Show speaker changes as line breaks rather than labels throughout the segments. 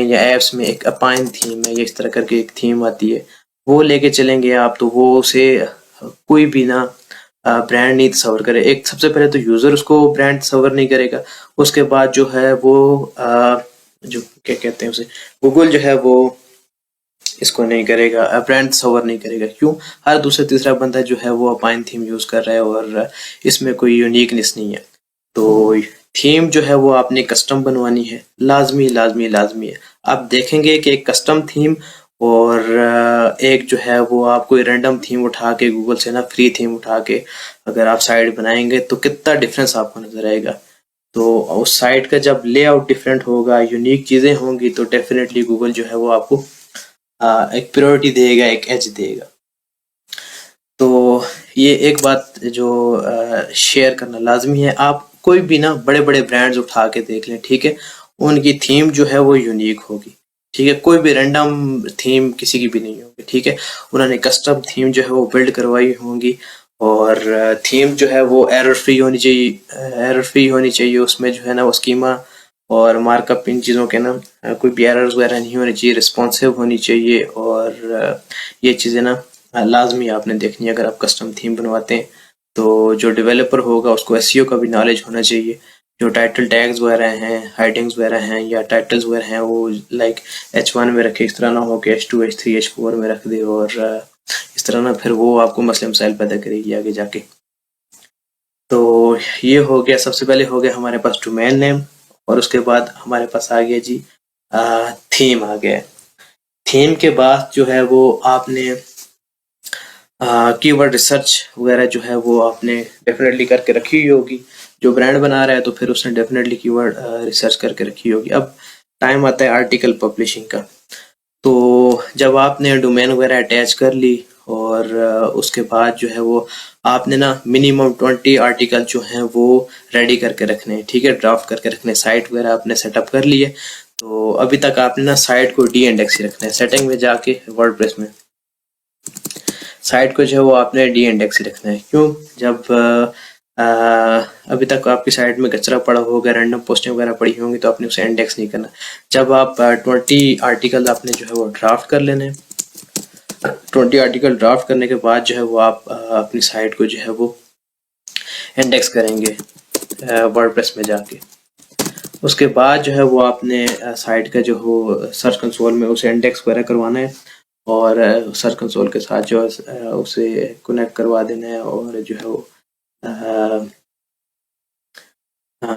या एप्स में एक अपाइन थीम है या इस तरह करके एक थीम आती है, वो लेके चलेंगे आप, तो वो उसे कोई भी ना ब्रांड नहीं तस्वर करे। एक सबसे पहले तो यूज़र उसको ब्रांड तस्वर नहीं करेगा, उसके बाद जो है वो जो क्या कहते हैं उसे, गूगल जो है वो इसको नहीं करेगा, ब्रांड तस्वर नहीं करेगा। क्यों? हर दूसरा तीसरा बंदा जो है वो अपाइन थीम यूज़ कर रहा है और इसमें कोई यूनिकनेस नहीं है। तो थीम जो है वो आपने कस्टम बनवानी है, लाजमी लाजमी लाजमी है। आप देखेंगे कि एक कस्टम थीम और एक जो है वो आप कोई रैंडम थीम उठा के गूगल से ना फ्री थीम उठा के अगर आप साइट बनाएंगे तो कितना डिफरेंस आपको नजर आएगा। तो उस साइट का जब लेआउट डिफरेंट होगा, यूनिक चीजें होंगी, तो डेफिनेटली गूगल जो है वो आपको एक प्रायोरिटी देगा, एक एज देगा। तो ये एक बात जो शेयर करना लाजमी है। आप कोई भी ना बड़े बड़े ब्रांड्स उठा के देख लें, ठीक है, उनकी थीम जो है वो यूनिक होगी, ठीक है, कोई भी रैंडम थीम किसी की भी नहीं होगी, ठीक है। उन्होंने कस्टम थीम जो है वो बिल्ड करवाई होंगी और थीम जो है वो एरर फ्री होनी चाहिए, एरर फ्री होनी चाहिए। उसमें जो है ना वो स्कीमा और मार्कअप इन चीज़ों के ना कोई भी एरर्स वगैरह नहीं होनी चाहिए, रिस्पॉन्सिव होनी चाहिए और ये चीज़ें ना लाजमी आपने देखनी है अगर आप कस्टम थीम बनवाते हैं। तो जो डेवलपर होगा उसको एसईओ का भी नॉलेज होना चाहिए। जो टाइटल टैग्स वगैरह हैं, हेडिंग्स वगैरह हैं या टाइटल्स वगैरह हैं वो लाइक H1 में रखे, इस तरह ना हो कि H2 H3 H4 में रख दे और इस तरह ना फिर वो आपको मसले मसाइल पैदा करेगी आगे जाके। तो ये हो गया, सबसे पहले हो गया हमारे पास डोमेन नेम और उसके बाद हमारे पास आ गया जी थीम आ गया। थीम के बाद जो है वो आपने कीवर्ड रिसर्च वगैरह जो है वो आपने डेफिनेटली करके रखी हुई होगी। जो ब्रांड बना रहा है तो फिर उसने डेफिनेटली कीवर्ड रिसर्च करके रखी होगी। अब टाइम आता है आर्टिकल पब्लिशिंग का। तो जब आपने डोमेन वगैरह अटैच कर ली और उसके बाद जो है वो आपने ना मिनिमम 20 आर्टिकल जो हैं वो रेडी करके रखने हैं, ठीक है, ड्राफ्ट करके रखने। साइट वगैरह आपने सेटअप कर लिए, तो अभी तक आपने ना साइट को डी इंडेक्स ही रखना है। सेटिंग में जाके वर्डप्रेस में साइट को जो है वो आपने डी इंडेक्स ही रखना है। क्यों? जब अभी तक आपकी साइट में कचरा पड़ा होगा, रैंडम पोस्टिंग वगैरह पड़ी होंगी, तो आपने उसे इंडेक्स नहीं करना। जब आप 20 आर्टिकल आपने जो है वो ड्राफ्ट कर लेने। 20 आर्टिकल ड्राफ्ट करने के बाद जो है वो आप अपनी साइट को जो है वो इंडेक्स करेंगे वर्डप्रेस में जाके। उसके बाद जो है वो आपने साइट का जो हो सर्च कंसोल में उसे इंडेक्स वगैरह करवाना है और सर्च कंसोल के साथ जो है उसे कनेक्ट करवा देना है और जो है वो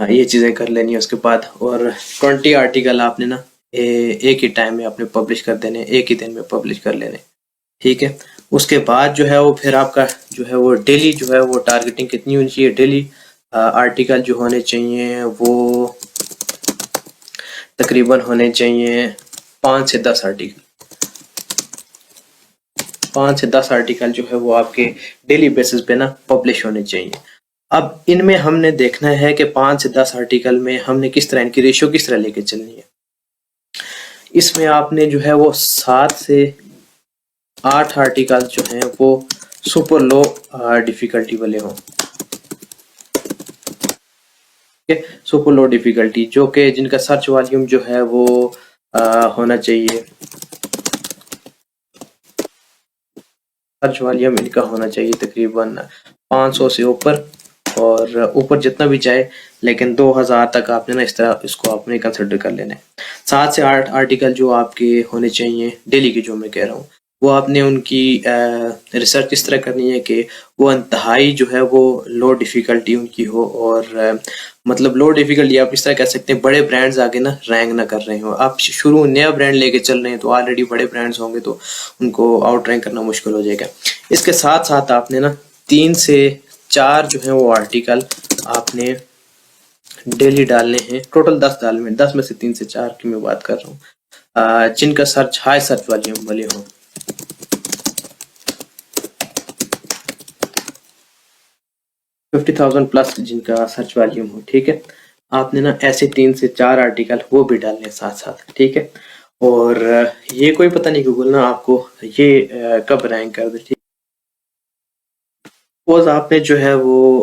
ये चीज़ें कर लेनी है उसके बाद। और 20 आर्टिकल आपने ना एक ही टाइम में आपने पब्लिश कर देने, एक ही दिन में पब्लिश कर लेने, ठीक है। उसके बाद जो है वो फिर आपका जो है वो डेली जो है वो टारगेटिंग कितनी होनी चाहिए। डेली आर्टिकल जो होने चाहिए वो तकरीबन होने चाहिए 5 से 10 आर्टिकल। 5 से 10 आर्टिकल जो है वो आपके डेली बेसिस पे ना पब्लिश होने चाहिए। अब इनमें हमने देखना है कि 5 से 10 आर्टिकल में हमने किस तरह इनकी रेशियो किस तरह लेके चलनी है। इसमें आपने जो है वो 7 से 8 आर्टिकल जो हैं वो सुपर लो डिफिकल्टी वाले हों, सुपर लो डिफिकल्टी, जो कि जिनका सर्च वॉल्यूम जो है वो होना चाहिए, सर्च वॉल्यूम इनका होना चाहिए तकरीबन 500 से ऊपर और ऊपर जितना भी जाए, लेकिन 2000 तक आपने ना इस तरह इसको आपने कंसिडर कर लेना है। 7 से 8 आर्टिकल जो आपके होने चाहिए डेली की, जो मैं कह रहा हूँ, वो आपने उनकी रिसर्च इस तरह करनी है कि वो इंतहाई जो है वो लो डिफ़िकल्टी उनकी हो और मतलब लो डिफ़िकल्टी आप इस तरह कह सकते हैं बड़े ब्रांड्स आगे ना रैंक ना कर रहे हो। आप शुरू नया ब्रांड लेके चल रहे हैं तो ऑलरेडी बड़े ब्रांड्स होंगे तो उनको आउट रैंक करना मुश्किल हो जाएगा। इसके साथ साथ आपने ना 3 से 4 जो है वो आर्टिकल आपने डेली डालने हैं। टोटल 10 डालने हैं, 10 में से 3 से 4 की मैं बात कर रहा हूँ जिनका सर्च हाई सर्च वॉल्यूम वाले हों। 50,000 प्लस जिनका सर्च वॉल्यूम हो, ठीक है। आपने ना ऐसे 3 से 4 आर्टिकल वो भी डालने साथ साथ, ठीक है। और ये कोई पता नहीं गूगल ना आपको ये कब रैंक कर दे, ठीक। सपोज आपने जो है वो